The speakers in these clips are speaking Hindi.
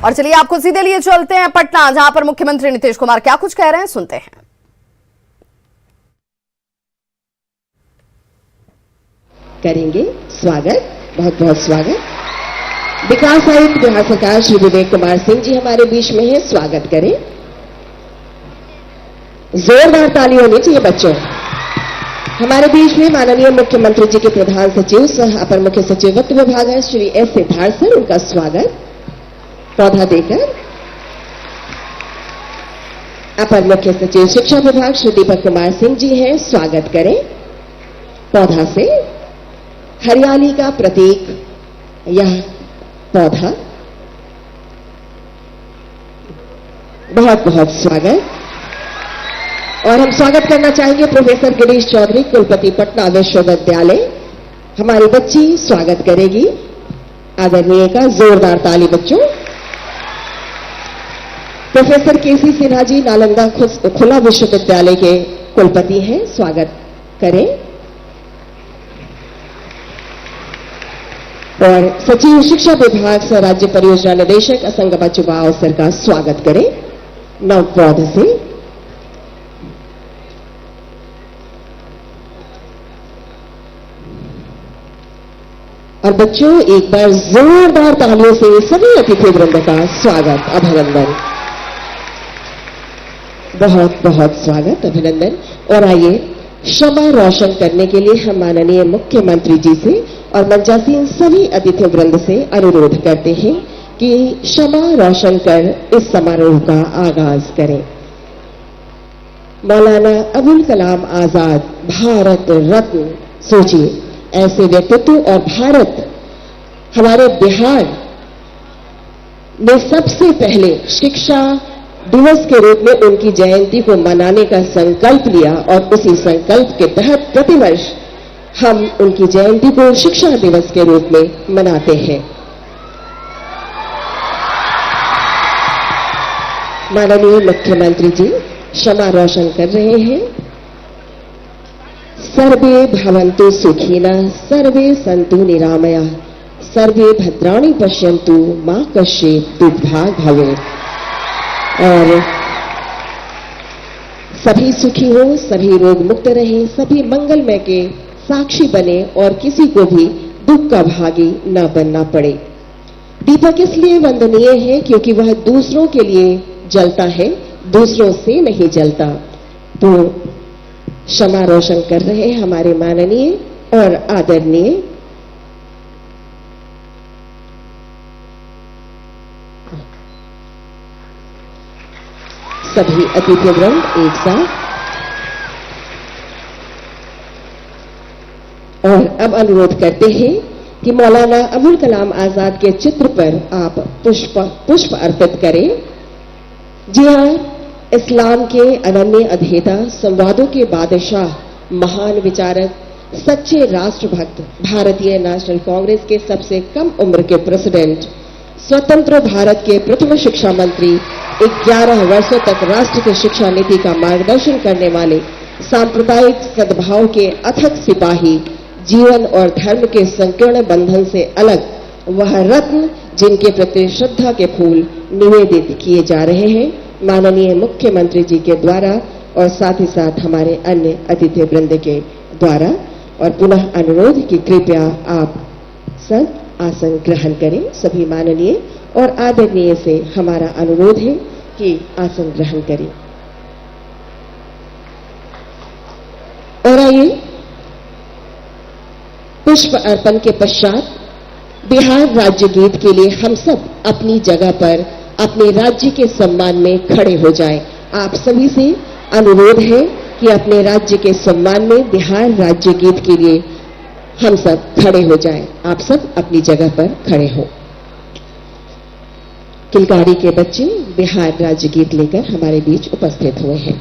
और चलिए आपको सीधे लिए चलते हैं पटना, जहां पर मुख्यमंत्री नीतीश कुमार क्या कुछ कह रहे हैं, सुनते हैं। करेंगे स्वागत, बहुत बहुत स्वागत। विकास आयुक्त बिहार सरकार श्री विवेक कुमार सिंह जी हमारे बीच में है, स्वागत करें। जोरदार ताली होनी चाहिए बच्चों। हमारे बीच में माननीय मुख्यमंत्री जी के प्रधान सचिव सह अपर मुख्य सचिव वित्त विभाग है श्री एस सिद्धार्थ सर, उनका स्वागत पौधा देकर। अपर मुख्य सचिव शिक्षा विभाग श्री दीपक कुमार सिंह जी हैं, स्वागत करें पौधा से। हरियाली का प्रतीक यह पौधा, बहुत बहुत स्वागत। और हम स्वागत करना चाहेंगे प्रोफेसर गिरीश चौधरी, कुलपति पटना विश्वविद्यालय। हमारी बच्ची स्वागत करेगी आदरणीय का, जोरदार ताली बच्चों। प्रोफेसर केसी सिन्हा जी नालंदा खुला विश्वविद्यालय के कुलपति हैं, स्वागत करें। और सचिव शिक्षा विभाग सह राज्य परियोजना निदेशक असंगबा चुबाव सर का स्वागत करें नव पौधे से। और बच्चों एक बार जोरदार तालियों से सभी अतिथि वृंद का स्वागत, अभिनंदन, बहुत बहुत स्वागत, अभिनंदन। और आइए क्षमा रोशन करने के लिए हम माननीय मुख्यमंत्री जी से और मंचासीन सभी अतिथि वृंद से अनुरोध करते हैं कि क्षमा रोशन कर इस समारोह का आगाज करें। मौलाना अबुल कलाम आजाद भारत रत्न, सोचिए ऐसे व्यक्तित्व। और भारत, हमारे बिहार ने सबसे पहले शिक्षा दिवस के रूप में उनकी जयंती को मनाने का संकल्प लिया और उसी संकल्प के तहत प्रतिवर्ष हम उनकी जयंती को शिक्षा दिवस के रूप में मनाते हैं। माननीय मुख्यमंत्री जी क्षमा रोशन कर रहे हैं। सर्वे भवन्तु सुखिनः, सर्वे सन्तु निरामया, सर्वे भद्राणि पश्यन्तु, मा कश्चित् दुर्भाग् भवेत्। और सभी सुखी हो, सभी रोग मुक्त रहें, सभी मंगलमय के साक्षी बने और किसी को भी दुख का भागी न बनना पड़े। दीपक इसलिए वंदनीय है क्योंकि वह दूसरों के लिए जलता है, दूसरों से नहीं जलता। तो क्षमा रोशन कर रहे हैं हमारे माननीय और आदरणीय सभी अतिथि वृंद एक साथ। और अब अनुरोध करते हैं कि मौलाना अबुल कलाम आजाद के चित्र पर आप पुष्प अर्पित करें। जी हाँ, इस्लाम के अनन्य अध्येता, संवादों के बादशाह, महान विचारक, सच्चे राष्ट्रभक्त, भारतीय नेशनल कांग्रेस के सबसे कम उम्र के प्रेसिडेंट, स्वतंत्र भारत के प्रथम शिक्षा मंत्री, 11 वर्षों तक राष्ट्र की शिक्षा नीति का मार्गदर्शन करने वाले, सांप्रदायिक सद्भाव के अथक सिपाही, जीवन और धर्म के संकीर्ण बंधन से अलग वह रत्न जिनके प्रति श्रद्धा के फूल निवेदित किए जा रहे हैं, माननीय मुख्यमंत्री जी के द्वारा और साथ ही साथ हमारे अन्य अतिथि वृंद के द्वारा। और पुनः अनुरोध कि कृपया आप सब आसन ग्रहण करें। सभी माननीय और आदरणीय से हमारा अनुरोध है कि आसन ग्रहण करें। और आइए पुष्प अर्पण के पश्चात बिहार राज्य गीत के लिए हम सब अपनी जगह पर अपने राज्य के सम्मान में खड़े हो जाएं। आप सभी से अनुरोध है कि अपने राज्य के सम्मान में बिहार राज्य गीत के लिए हम सब खड़े हो जाएं। आप सब अपनी जगह पर खड़े हो। किलकारी के बच्चे बिहार राज्य गीत लेकर हमारे बीच उपस्थित हुए हैं।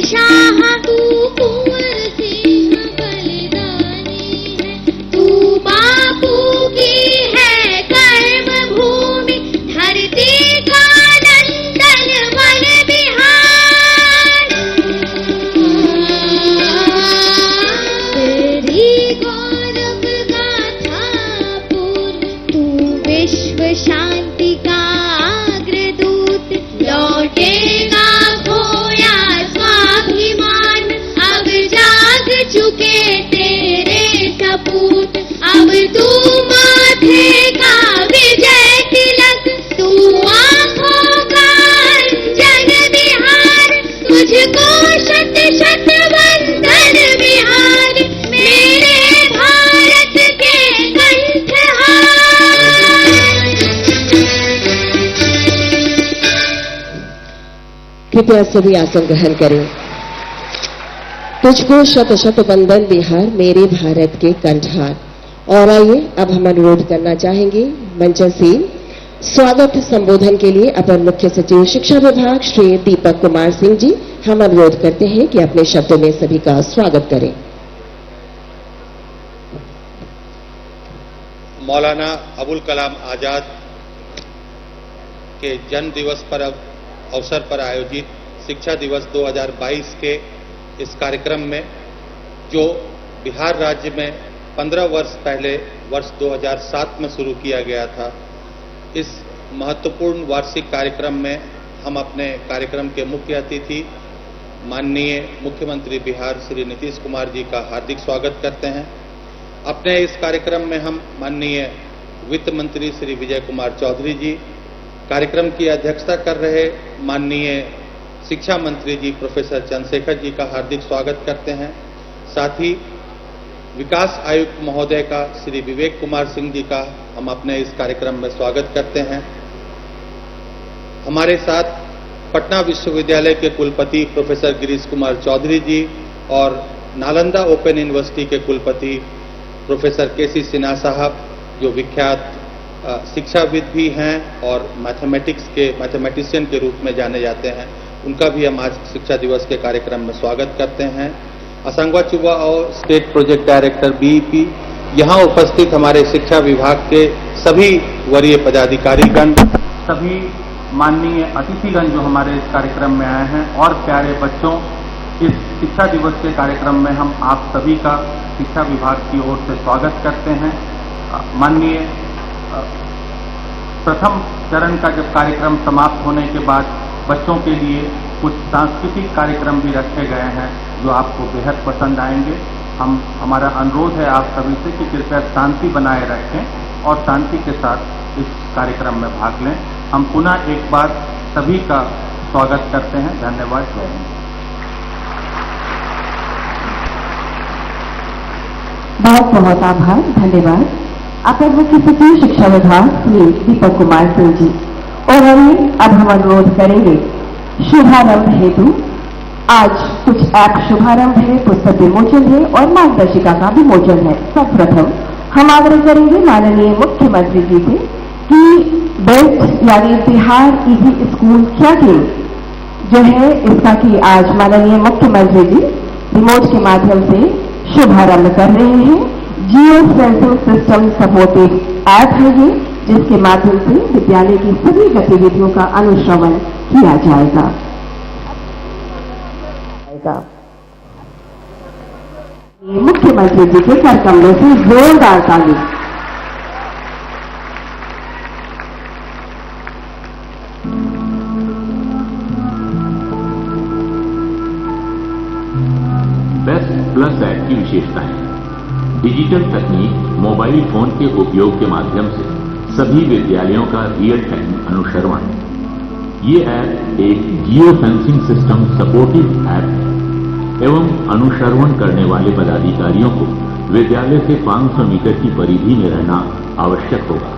शाह तू कुंवर सिंह बलिदानी है, तू बापू की है कर्म भूमि, धरती का नंदन वन बिहार। तेरी गौरव गाथा पूर्ण, तू विश्व शांति का अग्रदूत, लौटेगा खोया स्वाभिमान, अब जाग चुके तेरे सपूत, अब तू माथे का विजय तिलक, तू आंखों का अंजन बिहार, तुझको शत शत वंदन बिहार, मेरे भारत के कंठहार। कृपया सभी आसन ग्रहण करें। तुझको शत शत वंदन बिहार, मेरे भारत के कंठहार। और आइए अब हम अनुरोध करना चाहेंगे मंच से स्वागत संबोधन के लिए अपर मुख्य सचिव शिक्षा विभाग श्री दीपक कुमार सिंह जी, हम अनुरोध करते हैं कि अपने शब्दों में सभी का स्वागत करें। मौलाना अबुल कलाम आजाद के जन्म दिवस पर अवसर पर आयोजित शिक्षा दिवस 2022 के इस कार्यक्रम में जो बिहार राज्य में 15 वर्ष पहले वर्ष 2007 में शुरू किया गया था, इस महत्वपूर्ण वार्षिक कार्यक्रम में हम अपने कार्यक्रम के मुख्य अतिथि माननीय मुख्यमंत्री बिहार श्री नीतीश कुमार जी का हार्दिक स्वागत करते हैं। अपने इस कार्यक्रम में हम माननीय वित्त मंत्री श्री विजय कुमार चौधरी जी, कार्यक्रम की अध्यक्षता कर रहे माननीय शिक्षा मंत्री जी प्रोफेसर चंद्रशेखर जी का हार्दिक स्वागत करते हैं। साथ ही विकास आयुक्त महोदय का श्री विवेक कुमार सिंह जी का हम अपने इस कार्यक्रम में स्वागत करते हैं। हमारे साथ पटना विश्वविद्यालय के कुलपति प्रोफेसर गिरीश कुमार चौधरी जी और नालंदा ओपन यूनिवर्सिटी के कुलपति प्रोफेसर केसी सिन्हा साहब, जो विख्यात शिक्षाविद भी हैं और मैथमेटिशियन के रूप में जाने जाते हैं, उनका भी हम आज शिक्षा दिवस के कार्यक्रम में स्वागत करते हैं। असंगवा चुबा और स्टेट प्रोजेक्ट डायरेक्टर बीईपी, यहाँ उपस्थित हमारे शिक्षा विभाग के सभी वरीय पदाधिकारीगण, सभी माननीय अतिथिगण जो हमारे इस कार्यक्रम में आए हैं, और प्यारे बच्चों, इस शिक्षा दिवस के कार्यक्रम में हम आप सभी का शिक्षा विभाग की ओर से स्वागत करते हैं। माननीय प्रथम चरण का जब कार्यक्रम समाप्त होने के बाद बच्चों के लिए कुछ सांस्कृतिक कार्यक्रम भी रखे गए हैं जो आपको बेहद पसंद आएंगे। हमारा अनुरोध है आप सभी से कि कृपया शांति बनाए रखें और शांति के साथ इस कार्यक्रम में भाग लें। हम पुनः एक बार सभी का स्वागत करते हैं। धन्यवाद। जय हिंद। बहुत बहुत आभार, धन्यवाद। अपर मुख्य सचिव शिक्षा विभाग श्री दीपक कुमार सिंह जी। और आइए अब हम अनुरोध करेंगे शुभारंभ हेतु। आज कुछ ऐप शुभारंभ है, पुस्तक विमोचन है और मार्गदर्शिका का विमोचन है। सर्वप्रथम हम आग्रह करेंगे माननीय मुख्यमंत्री जी से कि बेस्ट यानी बिहार ईजी स्कूल क्या टीम जो है इसका कि आज माननीय मुख्यमंत्री जी रिमोट के माध्यम से शुभारंभ कर रहे हैं। जियो सेंसिंग सिस्टम सपोर्टेड ऐप है ये, जिसके माध्यम से विद्यालय की सभी गतिविधियों का अनुश्रवण किया जाएगा। मुख्यमंत्री जी के कर कमरे से जोरदार ताली। बेस्ट प्लस ऐप की विशेषताएं। डिजिटल तकनीक मोबाइल फोन के उपयोग के माध्यम से सभी विद्यालयों का रियल टाइम अनुश्रवण। ये ऐप एक geo fencing system supportive app है एवं अनुश्रवण करने वाले पदाधिकारियों को विद्यालय से 500 मीटर की परिधि में रहना आवश्यक होगा।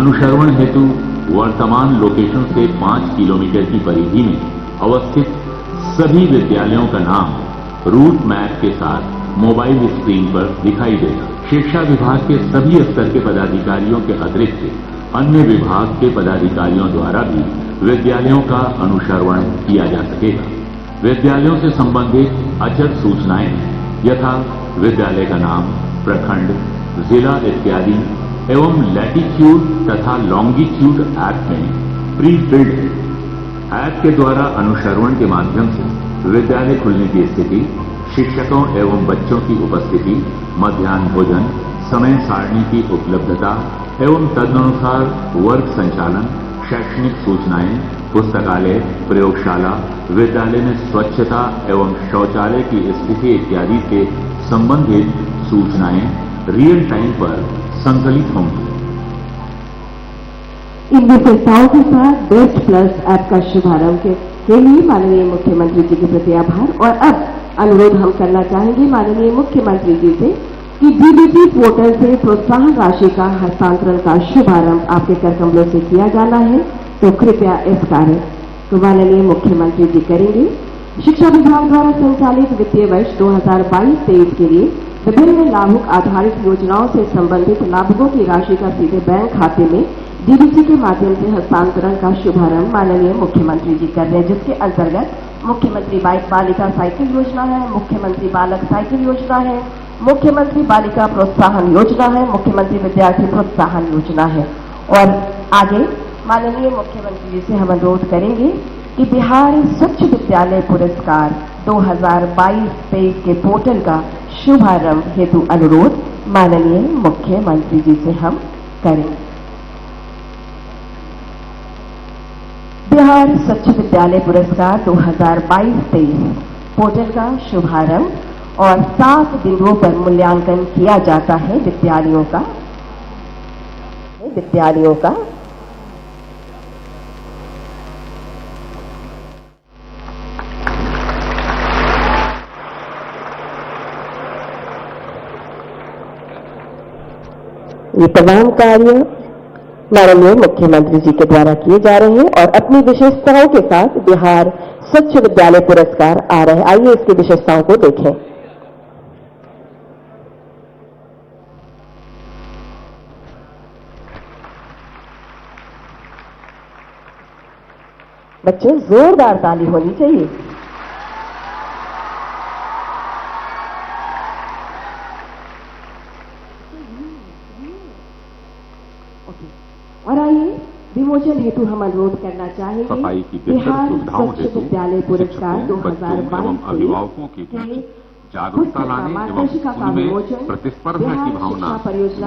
अनुश्रवण हेतु वर्तमान लोकेशन से 5 किलोमीटर की परिधि में अवस्थित सभी विद्यालयों का नाम रूट मैप के साथ मोबाइल स्क्रीन पर दिखाई देगा। शिक्षा विभाग के सभी स्तर के पदाधिकारियों के अतिरिक्त अन्य विभाग के पदाधिकारियों द्वारा भी विद्यालयों का अनुश्रवण किया जा सकेगा। विद्यालयों से संबंधित अचल सूचनाएं यथा विद्यालय का नाम, प्रखंड, जिला इत्यादि एवं लैटिट्यूड तथा लॉन्गिट्यूड ऐप में प्री फिल्ड है। ऐप के द्वारा अनुश्रवण के माध्यम से विद्यालय खुलने की स्थिति, शिक्षकों एवं बच्चों की उपस्थिति, मध्याह्न भोजन, समय सारणी की उपलब्धता एवं तदनुसार वर्ग संचालन, शैक्षणिक सूचनाएं, पुस्तकालय, प्रयोगशाला, विद्यालय में स्वच्छता एवं शौचालय की स्थिति इत्यादि से संबंधित सूचनाएं रियल टाइम पर संकलित होंगी। इन विशेषताओं के साथ बेस्ट प्लस ऐप का शुभारंभ के लिए माननीय मुख्यमंत्री जी के प्रति आभार। और अब अनुरोध हम करना चाहेंगे माननीय मुख्यमंत्री जी से कि डीबीटी पोर्टल से प्रोत्साहन राशि का हस्तांतरण का शुभारंभ आपके कर कमलों से किया जाना है, तो कृपया इस कार्य को माननीय मुख्यमंत्री जी करेंगे। शिक्षा विभाग द्वारा संचालित वित्तीय वर्ष 2022-23 के लिए विभिन्न लाभुक आधारित योजनाओं से संबंधित लाभुकों की राशि का सीधे बैंक खाते में डीबीटी के माध्यम से हस्तांतरण का शुभारंभ माननीय मुख्यमंत्री जी कर रहे हैं, जिसके अंतर्गत मुख्यमंत्री बालिका साइकिल योजना है, मुख्यमंत्री बालक साइकिल योजना है, मुख्यमंत्री बालिका प्रोत्साहन योजना है, मुख्यमंत्री विद्यार्थी प्रोत्साहन योजना है। और आगे माननीय मुख्यमंत्री जी से हम अनुरोध करेंगे कि बिहार स्वच्छ विद्यालय पुरस्कार 2022-23 के पोर्टल का शुभारंभ हेतु अनुरोध माननीय मुख्यमंत्री जी से हम करेंगे। बिहार स्वच्छ विद्यालय पुरस्कार 2022-23 पोर्टल का शुभारंभ और 7 दिनों पर मूल्यांकन किया जाता है विद्यालयों का। ये तमाम कार्य माननीय मुख्यमंत्री जी के द्वारा किए जा रहे हैं और अपनी विशेषताओं के साथ बिहार स्वच्छ विद्यालय पुरस्कार आ रहे हैं। आइए इसकी विशेषताओं को देखें। बच्चों, जोरदार ताली होनी चाहिए। और आइए विमोचन हेतु हम अनुरोध करना चाहेंगे सफाई की बेहतर बिहार सुविधाओं स्वच्छ हेतु विद्यालय पुरस्कार शिक्षकों, बच्चों एवं 2022 अभिभावकों के बीच जागरूकता लाने एवं उनमें प्रतिस्पर्धा की भावना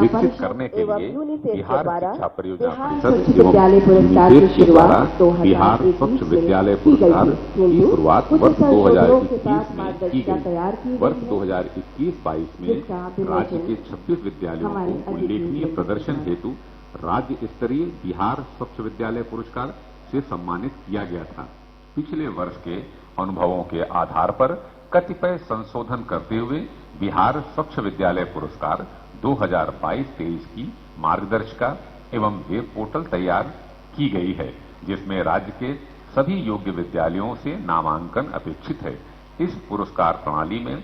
विकसित करने के लिए बिहार शिक्षा परियोजना परिषद विद्यालय पुरस्कार की शुरुआत बिहार स्वच्छ विद्यालय पुरस्कार की शुरुआत वर्ष 2021 में की गई। वर्ष 2021-22 में राज्य के 26 विद्यालयों को उल्लेखनीय प्रदर्शन हेतु राज्य स्तरीय बिहार स्वच्छ विद्यालय पुरस्कार से सम्मानित किया गया था। पिछले वर्ष के अनुभवों के आधार पर कतिपय संशोधन करते हुए बिहार स्वच्छ विद्यालय पुरस्कार 2022-23 की मार्गदर्शिका एवं वेब पोर्टल तैयार की गई है, जिसमें राज्य के सभी योग्य विद्यालयों से नामांकन अपेक्षित है। इस पुरस्कार प्रणाली में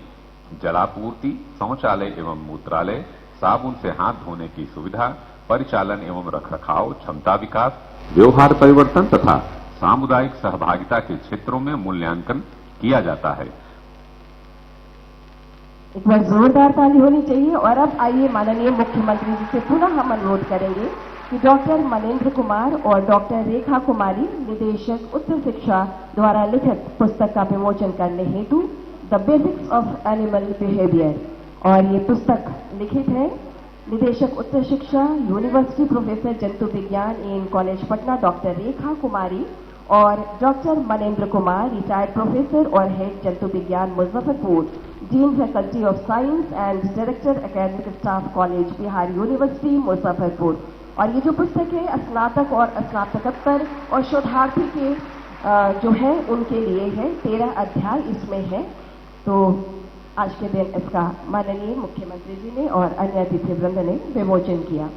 जलापूर्ति, शौचालय एवं मूत्रालय, साबुन से हाथ धोने की सुविधा, परिचालन एवं रखरखाव, क्षमता विकास, व्यवहार परिवर्तन तथा सामुदायिक सहभागिता के क्षेत्रों में मूल्यांकन किया जाता है। एक बार जोरदार ताली होनी चाहिए। और अब आइए माननीय मुख्यमंत्री जी से पुनः हम अनुरोध करेंगे कि डॉक्टर मनेंद्र कुमार और डॉक्टर रेखा कुमारी, निदेशक उच्च शिक्षा द्वारा लिखित पुस्तक का विमोचन करने हेतु the basics of animal behaviour, और ये पुस्तक लिखित है निदेशक उच्च शिक्षा यूनिवर्सिटी प्रोफेसर जंतु विज्ञान इन कॉलेज पटना डॉक्टर रेखा कुमारी और doctor Manendra Kumar, retired professor और हेड जंतु विज्ञान Muzaffarpur, dean faculty of science and director academic staff college Bihar university Muzaffarpur. और ये जो पुस्तक है स्नातक और स्नातकोत्तर और शोधार्थी के जो है उनके लिए है। 13 अध्याय इसमें है। तो आज के दिन इसका माननीय मुख्यमंत्री जी ने और अन्य अतिथि वृंद ने विमोचन किया।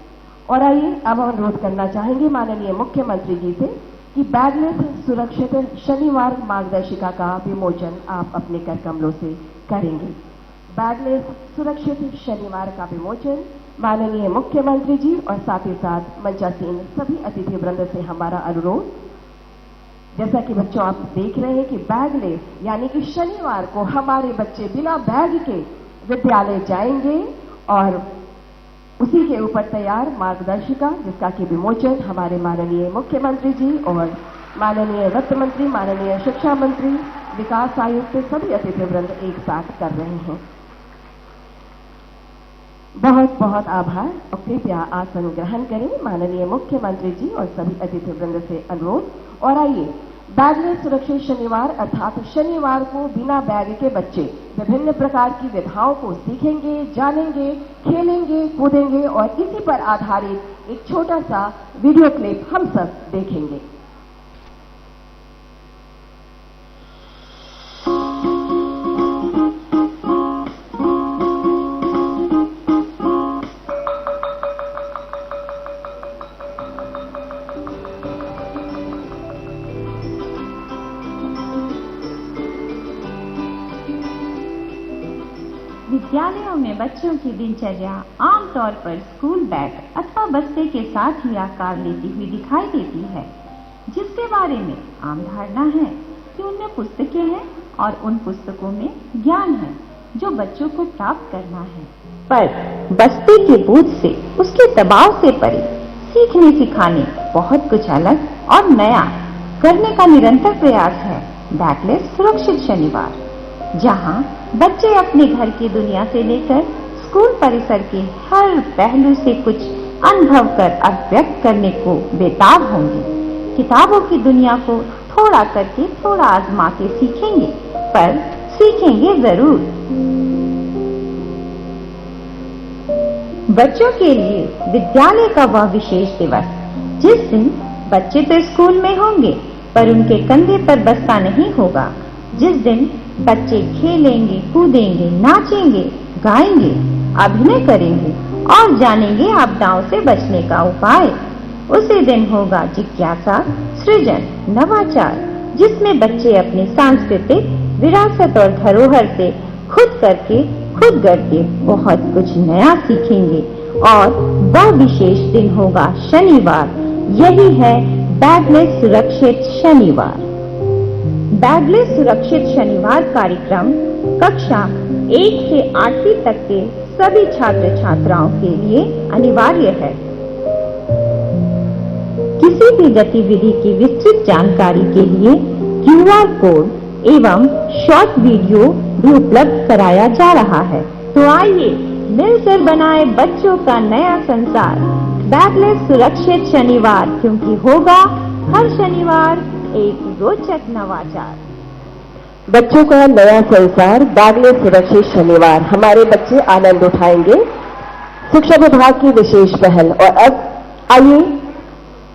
और आइए अब हम अनुरोध करना चाहेंगे माननीय मुख्यमंत्री जी से कि बैगलेस सुरक्षित शनिवार मार्गदर्शिका का विमोचन आप अपने कर कमलों से करेंगे। बैगलेस सुरक्षित शनिवार का विमोचन माननीय मुख्यमंत्री जी और साथ ही साथ मंचासीन सभी अतिथि वृंद से हमारा अनुरोध। जैसा कि बच्चों आप देख रहे हैं कि बैगलेस यानी कि शनिवार को हमारे बच्चे बिना बैग के विद्यालय जाएंगे और उसी के ऊपर तैयार मार्गदर्शिका जिसका कि विमोचन हमारे माननीय मुख्यमंत्री जी और माननीय वित्त मंत्री, माननीय शिक्षा मंत्री, विकास आयुक्त सभी अतिथिवृंद एक साथ कर रहे हैं। बहुत बहुत आभार और कृपया आसन ग्रहण करें। माननीय मुख्यमंत्री जी और सभी अतिथिवृंद से अनुरोध। और आइए बैगलेस सुरक्षित शनिवार अर्थात शनिवार को बिना बैग के बच्चे विभिन्न प्रकार की विधाओं को सीखेंगे, जानेंगे, खेलेंगे, कूदेंगे और इसी पर आधारित एक छोटा सा वीडियो क्लिप हम सब देखेंगे। विद्यालयों में बच्चों की दिनचर्या आमतौर पर स्कूल बैग अथवा बस्ते के साथ ही आकार लेती हुई दिखाई देती है, जिसके बारे में आम धारणा है कि उनमें पुस्तकें हैं और उन पुस्तकों में ज्ञान है जो बच्चों को प्राप्त करना है। पर बस्ते के बोझ से, उसके दबाव से परे सीखने सिखाने बहुत कुछ अलग और नया करने का निरंतर प्रयास है बैगलेस सुरक्षित शनिवार, जहां बच्चे अपने घर की दुनिया से लेकर स्कूल परिसर के हर पहलू से कुछ अनुभव कर अभिव्यक्त करने को बेताब होंगे। किताबों की दुनिया को थोड़ा करके थोड़ा आजमा के सीखेंगे, पर सीखेंगे जरूर। बच्चों के लिए विद्यालय का वह विशेष दिवस जिस दिन बच्चे तो स्कूल में होंगे पर उनके कंधे पर बस्ता नहीं होगा, जिस दिन बच्चे खेलेंगे, कूदेंगे, नाचेंगे, गाएंगे, अभिनय करेंगे और जानेंगे आपदाओं से बचने का उपाय। उसी दिन होगा जिज्ञासा, सृजन, नवाचार, जिसमें बच्चे अपनी सांस्कृतिक विरासत और धरोहर से खुद करके बहुत कुछ नया सीखेंगे। और वह विशेष दिन होगा शनिवार। यही है बैगलेस सुरक्षित शनिवार। बैगलेस सुरक्षित शनिवार कार्यक्रम कक्षा 1 से 8वीं तक के सभी छात्र छात्राओं के लिए अनिवार्य है। किसी भी गतिविधि की विस्तृत जानकारी के लिए QR कोड एवं शॉर्ट वीडियो भी उपलब्ध कराया जा रहा है। तो आइए मिलकर बनाए बच्चों का नया संसार बैगलेस सुरक्षित शनिवार, क्योंकि होगा हर शनिवार एक रोचक नवाचार। बच्चों का नया संसार बैगलेस सुरक्षित शनिवार, हमारे बच्चे आनंद उठाएंगे। शिक्षा विभाग की विशेष पहल। और अब आइए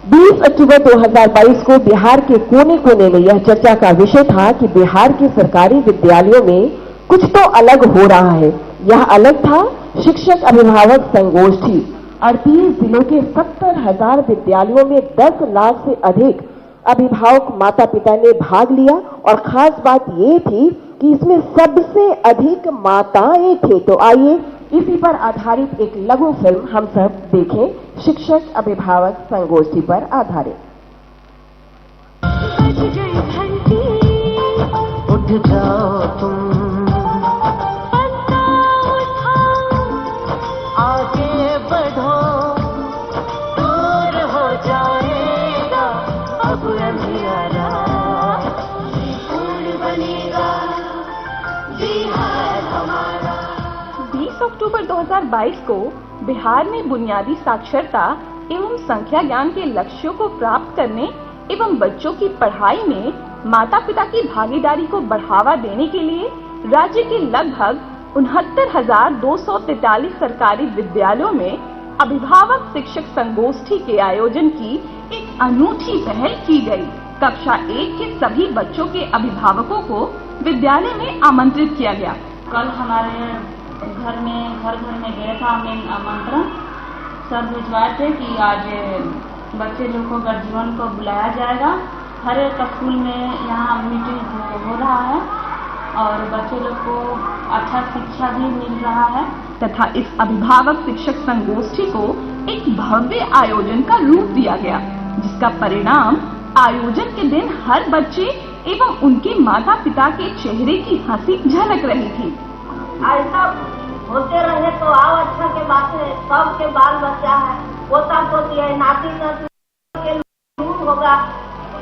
20 अक्टूबर 2022 को बिहार के कोने कोने में यह चर्चा का विषय था कि बिहार के सरकारी विद्यालयों में कुछ तो अलग हो रहा है। यह अलग था शिक्षक अभिभावक संगोष्ठी। 38 जिलों के 70,000 विद्यालयों में 10 लाख से अधिक अभिभावक माता पिता ने भाग लिया और खास बात ये थी कि इसमें सबसे अधिक माताएं थे। तो आइए इसी पर आधारित एक लघु फिल्म हम सब देखें, शिक्षक अभिभावक संगोष्ठी पर आधारित। उठ जाओ तुम, आगे बढ़ो, दूर हो जाएगा अब अंधियारा, पूर्ण बनेगा बिहार हमारा। 20 अक्टूबर 2022 को बिहार में बुनियादी साक्षरता एवं संख्या ज्ञान के लक्ष्यों को प्राप्त करने एवं बच्चों की पढ़ाई में माता पिता की भागीदारी को बढ़ावा देने के लिए राज्य के लगभग 69,243 सरकारी विद्यालयों में अभिभावक शिक्षक संगोष्ठी के आयोजन की एक अनूठी पहल की गई। कक्षा 1 के सभी बच्चों के अभिभावकों को विद्यालय में आमंत्रित किया गया। कल हमारे घर में गया था, हमें आमंत्रण सर भिजवाए थे कि आज बच्चे लोग को गर्जीवन को बुलाया जाएगा। हर एक स्कूल में यहाँ मीटिंग हो रहा है और बच्चे लोग को अच्छा शिक्षा भी मिल रहा है तथा इस अभिभावक शिक्षक संगोष्ठी को एक भव्य आयोजन का रूप दिया गया, जिसका परिणाम आयोजन के दिन हर बच्चे एवं उनके माता पिता के चेहरे की हंसी झलक रही थी। ऐसा होते रहे तो आओ अच्छा के बात है। सबके बाल बच्चा है, पोता पोती है, नाती नाती दूर होगा,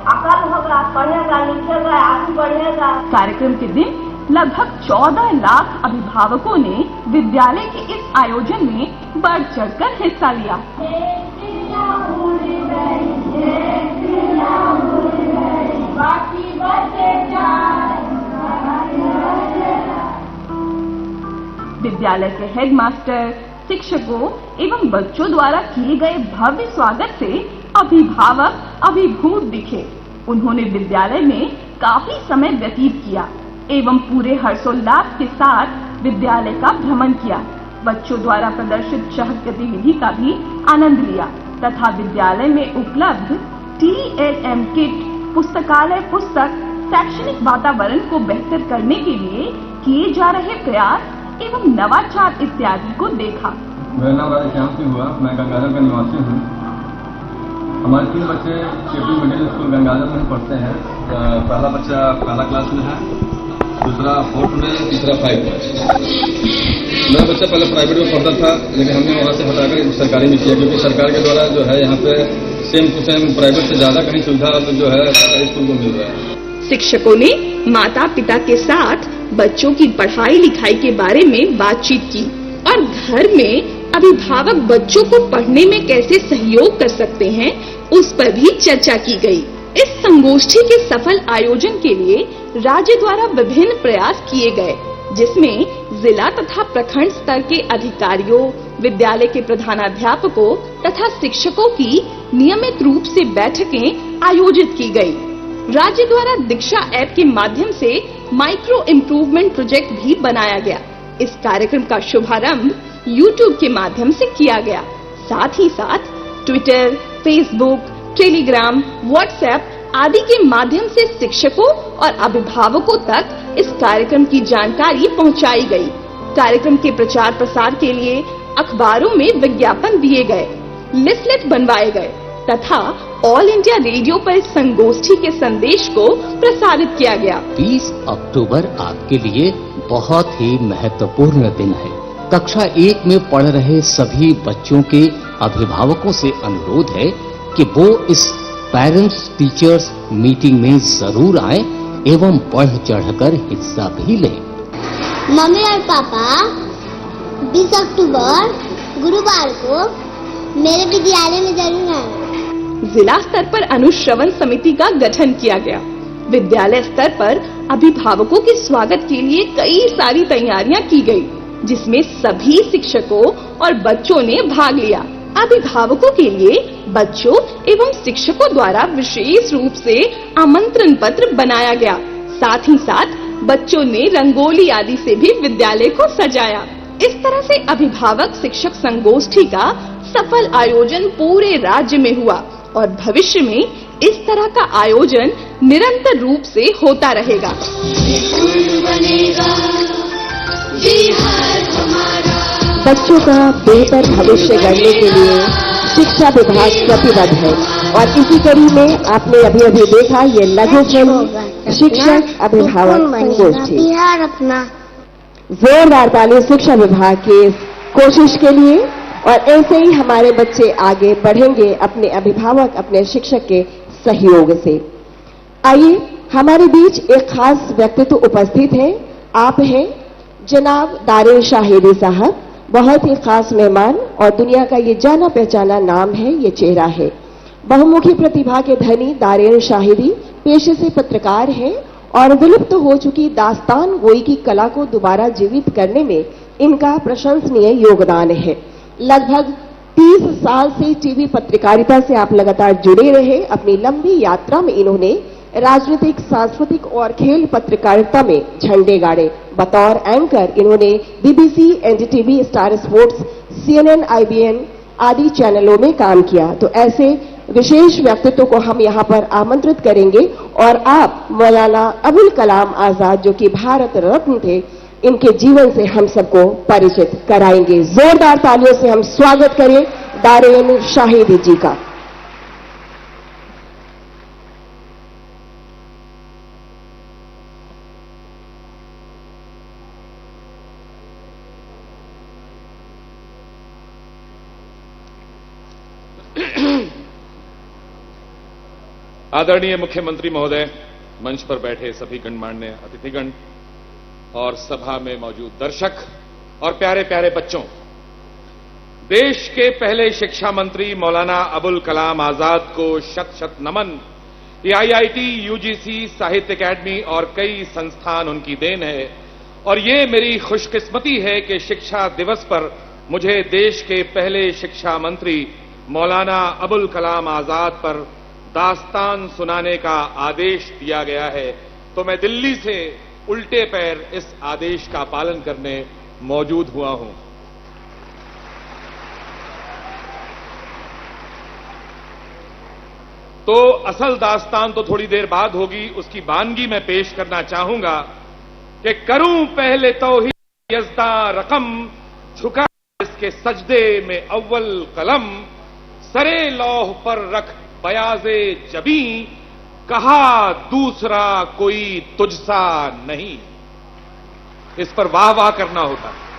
अकल होगा, पढ़ेगा लिखेगा, आगे बढ़ेगा। कार्यक्रम के दिन लगभग 14 लाख अभिभावकों ने विद्यालय के इस आयोजन में बढ़ चढ़कर हिस्सा लिया। विद्यालय के हेडमास्टर, शिक्षकों एवं बच्चों द्वारा किए गए भव्य स्वागत से अभिभावक अभिभूत दिखे। उन्होंने विद्यालय में काफी समय व्यतीत किया एवं पूरे हर्षोल्लास के साथ विद्यालय का भ्रमण किया। बच्चों द्वारा प्रदर्शित शहद गतिविधि का भी आनंद लिया तथा विद्यालय में उपलब्ध TLM किट, पुस्तकालय पुस्तक, शैक्षणिक वातावरण को बेहतर करने के लिए किए जा रहे प्रयास एवं नवाचार इत्यादि को देखा। मेरा नाम राधेश्याम सिंह हुआ, मैं गंगाधर का निवासी हूँ। हमारे 3 बच्चे केपी मिडिल स्कूल गंगाधर में पढ़ते हैं। पहला बच्चा पहला क्लास में है, दूसरा 4th में, तीसरा 5 में। मेरा बच्चा पहले प्राइवेट में पढ़ता था, लेकिन हमने वहाँ से हटाकर सरकारी में किया, क्योंकि सरकार के द्वारा जो है यहाँ पे सेम टू सेम प्राइवेट से ज्यादा कहीं सुविधा जो है सरकारी स्कूल को मिल रहा है। शिक्षकों ने माता पिता के साथ बच्चों की पढ़ाई लिखाई के बारे में बातचीत की और घर में अभिभावक बच्चों को पढ़ने में कैसे सहयोग कर सकते हैं उस पर भी चर्चा की गई। इस संगोष्ठी के सफल आयोजन के लिए राज्य द्वारा विभिन्न प्रयास किए गए, जिसमें जिला तथा प्रखंड स्तर के अधिकारियों, विद्यालय के प्रधानाध्यापकों तथा शिक्षकों की नियमित रूप से बैठकें आयोजित की गई। राज्य द्वारा दीक्षा ऐप के माध्यम से माइक्रो इम्प्रूवमेंट प्रोजेक्ट भी बनाया गया। इस कार्यक्रम का शुभारंभ YouTube के माध्यम से किया गया। साथ ही साथ ट्विटर, फेसबुक, टेलीग्राम, व्हाट्सएप आदि के माध्यम से शिक्षकों और अभिभावकों तक इस कार्यक्रम की जानकारी पहुंचाई गई। कार्यक्रम के प्रचार प्रसार के लिए अखबारों में विज्ञापन दिए गए, लिफलेट बनवाए गए तथा ऑल इंडिया रेडियो पर इस संगोष्ठी के संदेश को प्रसारित किया गया। 20 अक्टूबर आपके लिए बहुत ही महत्वपूर्ण दिन है। कक्षा 1 में पढ़ रहे सभी बच्चों के अभिभावकों से अनुरोध है कि वो इस पेरेंट्स टीचर्स मीटिंग में जरूर आए एवं बढ़ चढ़कर हिस्सा भी लें। मम्मी और पापा 20 अक्टूबर गुरुवार को मेरे विद्यालय में जरूर आए। जिला स्तर पर अनुश्रवण समिति का गठन किया गया। विद्यालय स्तर पर अभिभावकों के स्वागत के लिए कई सारी तैयारियां की गई, जिसमें सभी शिक्षकों और बच्चों ने भाग लिया। अभिभावकों के लिए बच्चों एवं शिक्षकों द्वारा विशेष रूप से आमंत्रण पत्र बनाया गया। साथ ही साथ बच्चों ने रंगोली आदि से भी विद्यालय को सजाया। इस तरह से अभिभावक शिक्षक संगोष्ठी का सफल आयोजन पूरे राज्य में हुआ और भविष्य में इस तरह का आयोजन निरंतर रूप से होता रहेगा। बच्चों का बेहतर भविष्य गढ़ने के लिए शिक्षा विभाग प्रतिबद्ध है और इसी कड़ी में आपने अभी अभी देखा ये लघु फिल्म शिक्षक अभिभावक संगोष्ठी। जोरदार ताली शिक्षा विभाग की इस कोशिश के लिए। और ऐसे ही हमारे बच्चे आगे बढ़ेंगे अपने अभिभावक, अपने शिक्षक के सहयोग से। आइए हमारे बीच एक खास व्यक्तित्व उपस्थित है। आप हैं जनाब दारेन शाहिदी साहब, बहुत ही खास मेहमान और दुनिया का ये जाना पहचाना नाम है, ये चेहरा है। बहुमुखी प्रतिभा के धनी दारेन शाहिदी पेशे से पत्रकार हैं और विलुप्त हो चुकी दास्तान गोई की कला को दोबारा जीवित करने में इनका प्रशंसनीय योगदान है। लगभग 30 साल से टीवी पत्रकारिता से आप लगातार जुड़े रहे। अपनी लंबी यात्रा में इन्होंने राजनीतिक, सांस्कृतिक और खेल पत्रकारिता में झंडे गाड़े। बतौर एंकर इन्होंने BBC, NDTV, star sports, CNN, IBN आदि चैनलों में काम किया। तो ऐसे विशेष व्यक्तित्व को हम यहाँ पर आमंत्रित करेंगे और आप मौलाना अबुल कलाम आजाद, जो कि भारत रत्न थे, इनके जीवन से हम सबको परिचित कराएंगे। जोरदार तालियों से हम स्वागत करें दारेन शाहिदी जी का। आदरणीय मुख्यमंत्री महोदय, मंच पर बैठे सभी गणमान्य अतिथिगण और सभा में मौजूद दर्शक और प्यारे प्यारे बच्चों, देश के पहले शिक्षा मंत्री मौलाना अबुल कलाम आजाद को शत शत नमन। ये आईआईटी, यूजीसी, साहित्य अकेडमी और कई संस्थान उनकी देन है और ये मेरी खुशकिस्मती है कि शिक्षा दिवस पर मुझे देश के पहले शिक्षा मंत्री मौलाना अबुल कलाम आजाद पर दास्तान सुनाने का आदेश दिया गया है, तो मैं दिल्ली से उल्टे पैर इस आदेश का पालन करने मौजूद हुआ हूं। तो असल दास्तान तो थोड़ी देर बाद होगी, उसकी वानगी मैं पेश करना चाहूंगा कि करूं पहले तौहीद यज़्दा रकम, झुका इसके सजदे में अव्वल कलम, सरे लौह पर रख बयाजे जबी, कहा दूसरा कोई तुझसा नहीं। इस पर वाह वाह करना होता है।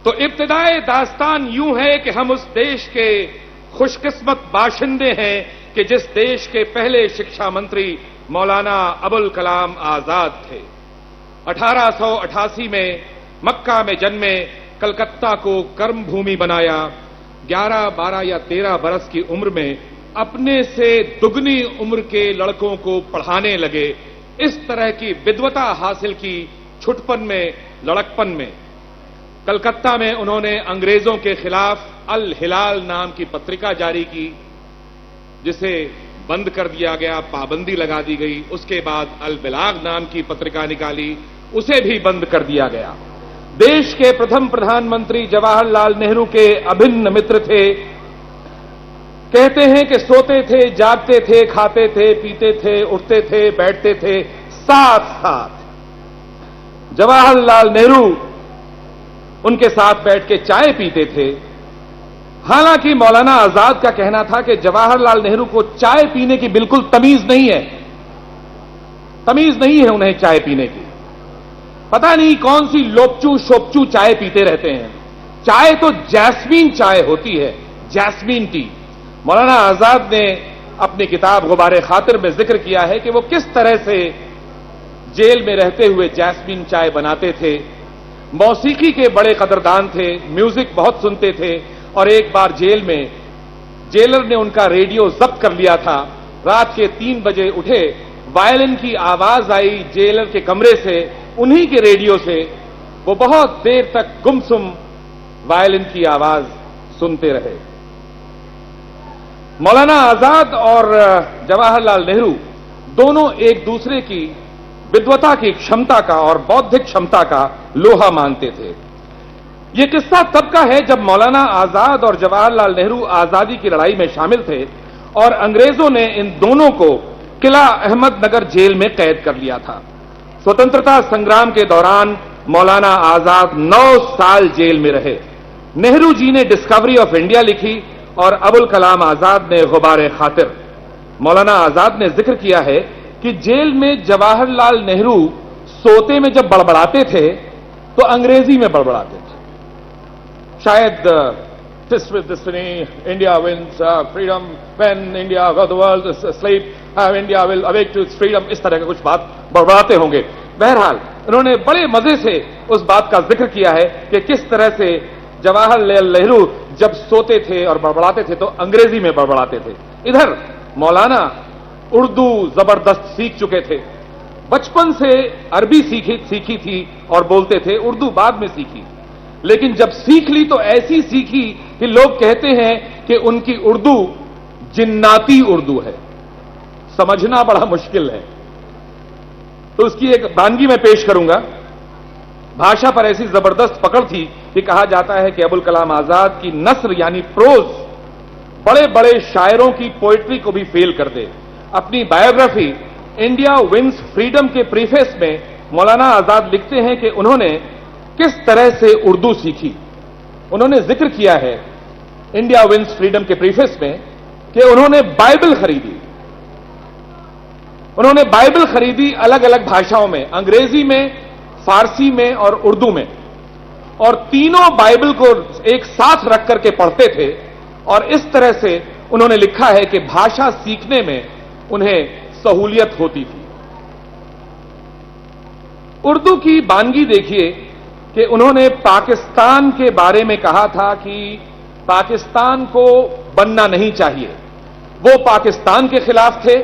तो इब्तिदाए दास्तान यूं है कि हम उस देश के खुशकिस्मत बाशिंदे हैं कि जिस देश के पहले शिक्षा मंत्री मौलाना अबुल कलाम आजाद थे। 1888 में मक्का में जन्मे, कलकत्ता को कर्म भूमि बनाया। 11, 12 या 13 बरस की उम्र में अपने से दुगनी उम्र के लड़कों को पढ़ाने लगे। इस तरह की विद्वता हासिल की छुटपन में, लड़कपन में। कलकत्ता में उन्होंने अंग्रेजों के खिलाफ अल हिलाल नाम की पत्रिका जारी की, जिसे बंद कर दिया गया, पाबंदी लगा दी गई। उसके बाद अल बिलाग नाम की पत्रिका निकाली, उसे भी बंद कर दिया गया। देश के प्रथम प्रधानमंत्री जवाहरलाल नेहरू के अभिन्न मित्र थे। कहते हैं कि सोते थे, जागते थे, खाते थे, पीते थे, उठते थे, बैठते थे, साथ साथ। जवाहरलाल नेहरू उनके साथ बैठ के चाय पीते थे। हालांकि मौलाना आजाद का कहना था कि जवाहरलाल नेहरू को चाय पीने की बिल्कुल तमीज नहीं है, तमीज नहीं है उन्हें चाय पीने की। पता नहीं कौन सी लोपचू शोपचू चाय पीते रहते हैं। चाय तो जैस्मीन चाय होती है, जैस्मीन टी। मौलाना आजाद ने अपनी किताब गुबारे खातिर में जिक्र किया है कि वो किस तरह से जेल में रहते हुए जैस्मीन चाय बनाते थे। मौसीकी के बड़े कदरदान थे, म्यूजिक बहुत सुनते थे और एक बार जेल में जेलर ने उनका रेडियो जब्त कर लिया था। रात के 3 बजे उठे, वायलिन की आवाज आई जेलर के कमरे से, उन्हीं के रेडियो से। वो बहुत देर तक गुमसुम वायलिन की आवाज सुनते रहे। मौलाना आजाद और जवाहरलाल नेहरू दोनों एक दूसरे की विद्वता की क्षमता का और बौद्धिक क्षमता का लोहा मानते थे। यह किस्सा तब का है जब मौलाना आजाद और जवाहरलाल नेहरू आजादी की लड़ाई में शामिल थे और अंग्रेजों ने इन दोनों को किला अहमदनगर जेल में कैद कर लिया था। स्वतंत्रता संग्राम के दौरान मौलाना आजाद 9 साल जेल में रहे। नेहरू जी ने डिस्कवरी ऑफ इंडिया लिखी और अबुल कलाम आजाद ने गुबारे खातिर। मौलाना आजाद ने जिक्र किया है कि जेल में जवाहरलाल नेहरू सोते में जब बड़बड़ाते थे तो अंग्रेजी में बड़बड़ाते थे। शायद India wins freedom when India the world sleep India will awake to its freedom, इस तरह का कुछ बात बड़बड़ाते होंगे। बहरहाल उन्होंने बड़े मजे से उस बात का जिक्र किया है कि किस तरह से जवाहरलाल नेहरू जब सोते थे और बड़बड़ाते थे तो अंग्रेजी में बड़बड़ाते थे। इधर मौलाना उर्दू जबरदस्त सीख चुके थे। बचपन से अरबी सीखी थी और बोलते थे, उर्दू बाद में सीखी। लेकिन जब सीख ली तो ऐसी सीखी कि लोग कहते हैं कि उनकी उर्दू जिन्नाती उर्दू है, समझना बड़ा मुश्किल है। तो उसकी एक वानगी मैं पेश करूंगा। भाषा पर ऐसी जबरदस्त पकड़ थी कि कहा जाता है कि अबुल कलाम आजाद की नस्र यानी प्रोज बड़े बड़े शायरों की पोएट्री को भी फेल कर दे। अपनी बायोग्राफी इंडिया विन्स फ्रीडम के प्रीफेस में मौलाना आजाद लिखते हैं कि उन्होंने किस तरह से उर्दू सीखी। उन्होंने जिक्र किया है इंडिया विन्स फ्रीडम के प्रीफेस में कि उन्होंने बाइबल खरीदी। उन्होंने बाइबल खरीदी अलग अलग भाषाओं में, अंग्रेजी में, फारसी में और उर्दू में, और तीनों बाइबल को एक साथ रख करके पढ़ते थे और इस तरह से उन्होंने लिखा है कि भाषा सीखने में उन्हें सहूलियत होती थी। उर्दू की बानगी देखिए कि उन्होंने पाकिस्तान के बारे में कहा था कि पाकिस्तान को बनना नहीं चाहिए। वो पाकिस्तान के खिलाफ थे,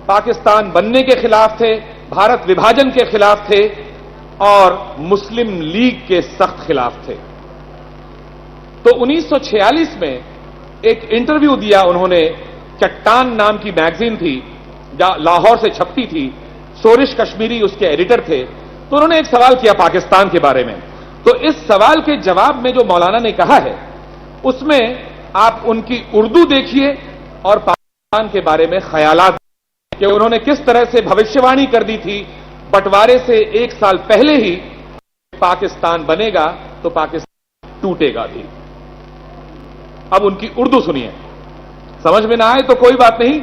पाकिस्तान बनने के खिलाफ थे, भारत विभाजन के खिलाफ थे और मुस्लिम लीग के सख्त खिलाफ थे। तो 1946 में एक इंटरव्यू दिया उन्होंने, चट्टान नाम की मैगजीन थी, लाहौर से छपती थी, सोरिश कश्मीरी उसके एडिटर थे। तो उन्होंने एक सवाल किया पाकिस्तान के बारे में। तो इस सवाल के जवाब में जो मौलाना ने कहा है उसमें आप उनकी उर्दू देखिए और पाकिस्तान के बारे में ख्यालात कि उन्होंने किस तरह से भविष्यवाणी कर दी थी बंटवारे से एक साल पहले ही, पाकिस्तान बनेगा तो पाकिस्तान टूटेगा भी। अब उनकी उर्दू सुनिए, समझ में ना आए तो कोई बात नहीं,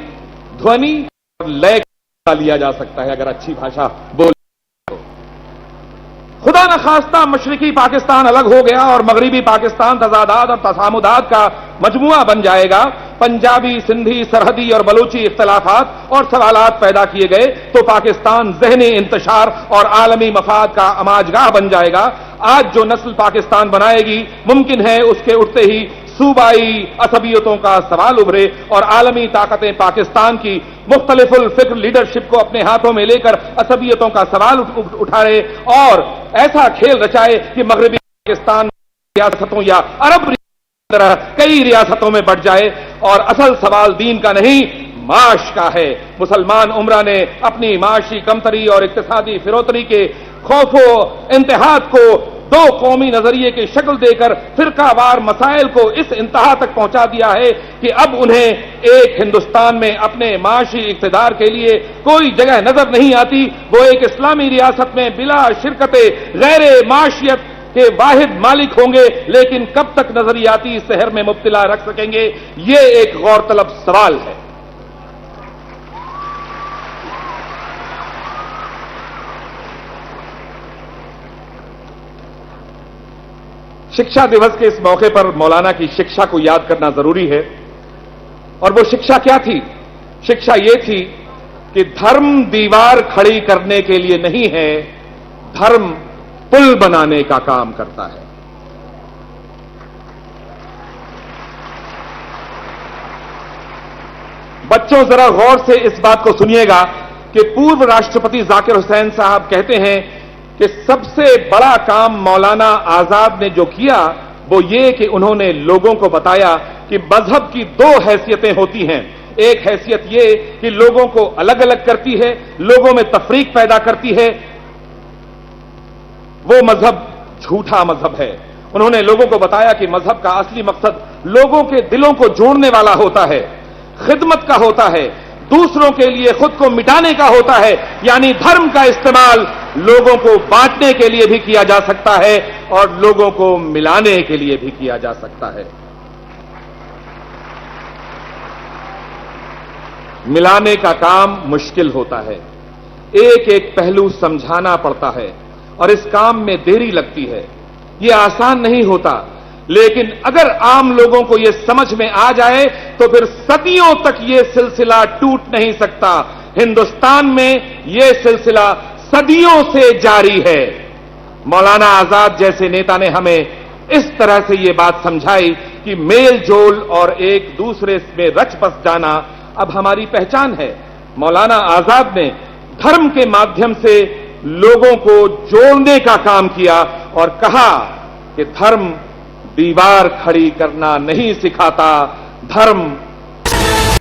ध्वनि और लय लिया जा सकता है अगर अच्छी भाषा बोल। खुदा न खास्ता मशरिकी पाकिस्तान अलग हो गया और मगरिबी पाकिस्तान तजादात और तसामुदात का मजमुआ बन जाएगा, पंजाबी, सिंधी, सरहदी और बलूची इख्तलाफात और सवालात पैदा किए गए तो पाकिस्तान ज़हनी इंतशार और आलमी मफाद का अमाजगाह बन जाएगा। आज जो नस्ल पाकिस्तान बनाएगी, मुमकिन है उसके उठते ही सूबाई असबियतों का सवाल उभरे और आलमी ताकतें पाकिस्तान की मुख्तलिफुल फिक्र लीडरशिप को अपने हाथों में लेकर असबियतों का सवाल उठाए और ऐसा खेल रचाए कि मगरबी पाकिस्तान रियासतों या अरब तरह कई रियासतों में बढ़ जाए। और असल सवाल दीन का नहीं, माश का है। मुसलमान उमरा ने अपनी माशी कमतरी और इक्तिसादी फिरोतरी के खौफो इंतहाद को दो कौमी नजरिए की शक्ल देकर फिरकावार मसाइल को इस इंतहा तक पहुंचा दिया है कि अब उन्हें एक हिंदुस्तान में अपने माशी इक्तदार के लिए कोई जगह नजर नहीं आती। वो एक इस्लामी रियासत में बिला शिरकते गैर माशियत के वाहिद मालिक होंगे, लेकिन कब तक नजरियाती शहर में मुब्तला रख सकेंगे, ये एक गौरतलब सवाल है। शिक्षा दिवस के इस मौके पर मौलाना की शिक्षा को याद करना जरूरी है। और वो शिक्षा क्या थी? शिक्षा ये थी कि धर्म दीवार खड़ी करने के लिए नहीं है, धर्म पुल बनाने का काम करता है। बच्चों जरा गौर से इस बात को सुनिएगा कि पूर्व राष्ट्रपति जाकिर हुसैन साहब कहते हैं कि सबसे बड़ा काम मौलाना आजाद ने जो किया वो ये कि उन्होंने लोगों को बताया कि मजहब की दो हैसियतें होती हैं। एक हैसियत ये कि लोगों को अलग अलग करती है, लोगों में तफरीक पैदा करती है, वो मजहब झूठा मजहब है। उन्होंने लोगों को बताया कि मजहब का असली मकसद लोगों के दिलों को जोड़ने वाला होता है, खिदमत का होता है, दूसरों के लिए खुद को मिटाने का होता है। यानी धर्म का इस्तेमाल लोगों को बांटने के लिए भी किया जा सकता है और लोगों को मिलाने के लिए भी किया जा सकता है। मिलाने का काम मुश्किल होता है, एक एक पहलू समझाना पड़ता है और इस काम में देरी लगती है। यह आसान नहीं होता, लेकिन अगर आम लोगों को यह समझ में आ जाए तो फिर सदियों तक यह सिलसिला टूट नहीं सकता। हिंदुस्तान में यह सिलसिला सदियों से जारी है। मौलाना आजाद जैसे नेता ने हमें इस तरह से यह बात समझाई कि मेल जोल और एक दूसरे में रच बस जाना अब हमारी पहचान है। मौलाना आजाद ने धर्म के माध्यम से लोगों को जोड़ने का काम किया और कहा कि धर्म दीवार खड़ी करना नहीं सिखाता, धर्म